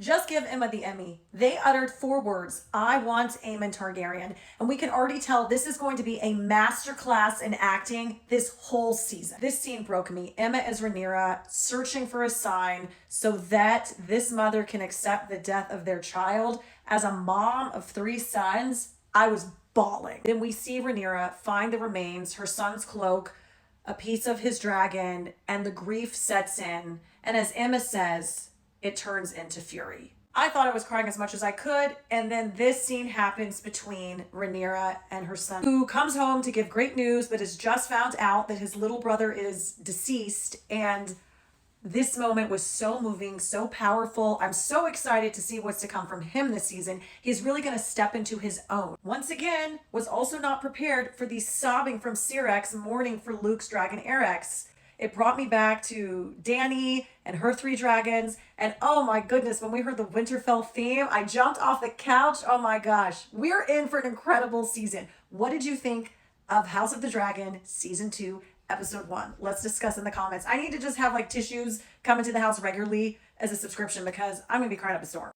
Just give Emma the Emmy. They uttered 4 words: I want Aemon Targaryen. And we can already tell this is going to be a masterclass in acting this whole season. This scene broke me. Emma as Rhaenyra searching for a sign so that this mother can accept the death of their child. As a mom of 3 sons, I was bawling. Then we see Rhaenyra find the remains, her son's cloak, a piece of his dragon, and the grief sets in. And as Emma says, it turns into fury. I thought I was crying as much as I could, and then this scene happens between Rhaenyra and her son, who comes home to give great news, but has just found out that his little brother is deceased, and this moment was so moving, so powerful. I'm so excited to see what's to come from him this season. He's really going to step into his own. Once again, was also not prepared for the sobbing from Syrax mourning for Luke's dragon Eryx. It brought me back to Dany and her 3 dragons. And oh my goodness, when we heard the Winterfell theme, I jumped off the couch. Oh my gosh, we're in for an incredible season. What did you think of House of the Dragon Season 2, Episode 1? Let's discuss in the comments. I need to just have like tissues come into the house regularly as a subscription because I'm going to be crying up a storm.